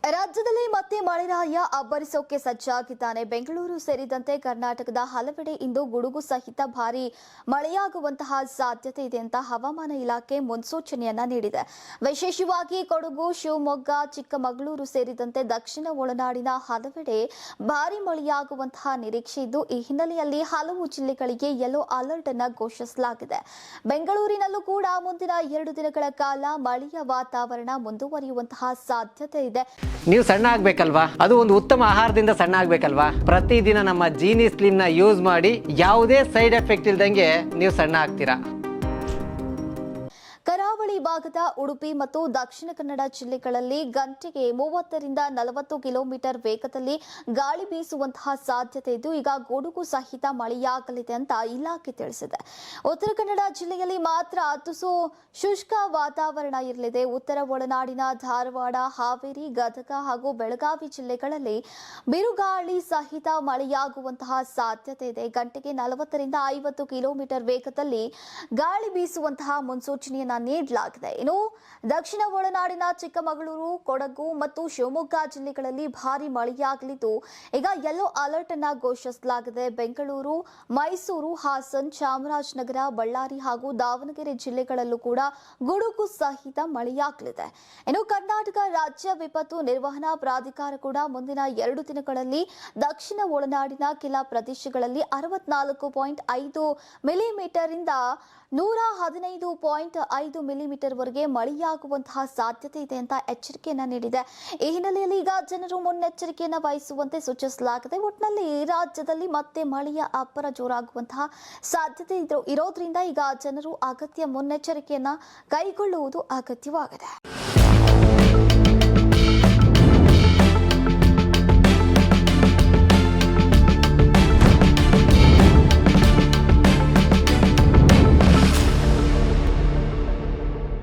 ರಾಜ್ಯದಲ್ಲಿ ಮತ್ತೆ ಮಳೆರಾಯ ಅಬ್ಬರಿಸೋಕೆ ಸಜ್ಜಾಗಿದ್ದಾನೆ. ಬೆಂಗಳೂರು ಸೇರಿದಂತೆ ಕರ್ನಾಟಕದ ಹಲವೆಡೆ ಇಂದು ಗುಡುಗು ಸಹಿತ ಭಾರೀ ಮಳೆಯಾಗುವಂತಹ ಸಾಧ್ಯತೆ ಇದೆ ಅಂತ ಹವಾಮಾನ ಇಲಾಖೆ ಮುನ್ಸೂಚನೆಯನ್ನ ನೀಡಿದೆ. ವಿಶೇಷವಾಗಿ ಕೊಡಗು, ಶಿವಮೊಗ್ಗ, ಚಿಕ್ಕಮಗಳೂರು ಸೇರಿದಂತೆ ದಕ್ಷಿಣ ಒಳನಾಡಿನ ಹಲವೆಡೆ ಭಾರೀ ಮಳೆಯಾಗುವಂತಹ ನಿರೀಕ್ಷೆ ಇದ್ದು, ಈ ಹಿನ್ನೆಲೆಯಲ್ಲಿ ಹಲವು ಜಿಲ್ಲೆಗಳಿಗೆ ಯೆಲ್ಲೋ ಅಲರ್ಟ್ ಅನ್ನು ಘೋಷಿಸಲಾಗಿದೆ. ಬೆಂಗಳೂರಿನಲ್ಲೂ ಕೂಡ ಮುಂದಿನ 2 ದಿನಗಳ ಕಾಲ ಮಳೆಯ ವಾತಾವರಣ ಮುಂದುವರಿಯುವಂತಹ ಸಾಧ್ಯತೆ ಇದೆ. ನೀವು ಸಣ್ಣ ಆಗ್ಬೇಕಲ್ವಾ? ಅದು ಒಂದು ಉತ್ತಮ ಆಹಾರದಿಂದ ಸಣ್ಣ ಆಗ್ಬೇಕಲ್ವಾ? ಪ್ರತಿದಿನ ನಮ್ಮ ಜೀನಿ ಸ್ಲಿಮ್ ನ ಯೂಸ್ ಮಾಡಿ ಯಾವುದೇ ಸೈಡ್ ಎಫೆಕ್ಟ್ ಇಲ್ದಂಗೆ ನೀವು ಸಣ್ಣ ಆಗ್ತೀರಾ. ಕರಾವಳಿ ಭಾಗದ ಉಡುಪಿ ಮತ್ತು ದಕ್ಷಿಣ ಕನ್ನಡ ಜಿಲ್ಲೆಗಳಲ್ಲಿ ಗಂಟೆಗೆ 30 ರಿಂದ 40 ಕಿಲೋಮೀಟರ್ ವೇಗದಲ್ಲಿ ಗಾಳಿ ಬೀಸುವಂತಹ ಸಾಧ್ಯತೆ ಇದ್ದು, ಈಗ ಗುಡುಗು ಸಹಿತ ಮಳೆಯಾಗಲಿದೆ ಅಂತ ಇಲಾಖೆ ತಿಳಿಸಿದೆ. ಉತ್ತರ ಕನ್ನಡ ಜಿಲ್ಲೆಯಲ್ಲಿ ಮಾತ್ರ ತುಸು ಶುಷ್ಕ ವಾತಾವರಣ ಇರಲಿದೆ. ಉತ್ತರ ಒಳನಾಡಿನ ಧಾರವಾಡ, ಹಾವೇರಿ, ಗದಗ ಹಾಗೂ ಬೆಳಗಾವಿ ಜಿಲ್ಲೆಗಳಲ್ಲಿ ಬಿರುಗಾಳಿ ಸಹಿತ ಮಳೆಯಾಗುವಂತಹ ಸಾಧ್ಯತೆ ಇದೆ. ಗಂಟೆಗೆ 40 ರಿಂದ 50 ಕಿಲೋಮೀಟರ್ ವೇಗದಲ್ಲಿ ಗಾಳಿ ಬೀಸುವಂತಹ ಮುನ್ಸೂಚನೆಯನ್ನು ನೀಡಲಾಗಿದೆ. ಇನ್ನು ದಕ್ಷಿಣ ಒಳನಾಡಿನ ಚಿಕ್ಕಮಗಳೂರು, ಕೊಡಗು ಮತ್ತು ಶಿವಮೊಗ್ಗ ಜಿಲ್ಲೆಗಳಲ್ಲಿ ಭಾರಿ ಮಳೆಯಾಗಲಿದ್ದು, ಈಗ ಯೆಲ್ಲೋ ಅಲರ್ಟ್ ಅನ್ನ ಘೋಷಿಸಲಾಗಿದೆ. ಬೆಂಗಳೂರು, ಮೈಸೂರು, ಹಾಸನ್, ಚಾಮರಾಜನಗರ, ಬಳ್ಳಾರಿ ಹಾಗೂ ದಾವಣಗೆರೆ ಜಿಲ್ಲೆಗಳಲ್ಲೂ ಕೂಡ ಗುಡುಗು ಸಹಿತ ಮಳೆಯಾಗಲಿದೆ. ಇನ್ನು ಕರ್ನಾಟಕ ರಾಜ್ಯ ವಿಪತ್ತು ನಿರ್ವಹಣಾ ಪ್ರಾಧಿಕಾರ ಕೂಡ ಮುಂದಿನ 2 ದಿನಗಳಲ್ಲಿ ದಕ್ಷಿಣ ಒಳನಾಡಿನ ಕೆಲ ಪ್ರದೇಶಗಳಲ್ಲಿ 64.5 ಮಿಲಿಮೀಟರ್ ಇಂದ 115.5 ಮಿಲಿಮೀಟರ್ ವರೆಗೆ ಮಳೆಯಾಗುವಂತಹ ಸಾಧ್ಯತೆ ಇದೆ ಅಂತ ಎಚ್ಚರಿಕೆಯನ್ನ ನೀಡಿದೆ. ಈ ಹಿನ್ನೆಲೆಯಲ್ಲಿ ಈಗ ಜನರು ಮುನ್ನೆಚ್ಚರಿಕೆಯನ್ನು ವಹಿಸುವಂತೆ ಸೂಚಿಸಲಾಗಿದೆ. ಒಟ್ಟಿನಲ್ಲಿ ರಾಜ್ಯದಲ್ಲಿ ಮತ್ತೆ ಮಳೆಯ ಅಬ್ಬರ ಜೋರಾಗುವಂತಹ ಸಾಧ್ಯತೆ ಇರೋದ್ರಿಂದ ಈಗ ಜನರು ಅಗತ್ಯ ಮುನ್ನೆಚ್ಚರಿಕೆಯನ್ನ ಕೈಗೊಳ್ಳುವುದು ಅಗತ್ಯವಾಗಿದೆ.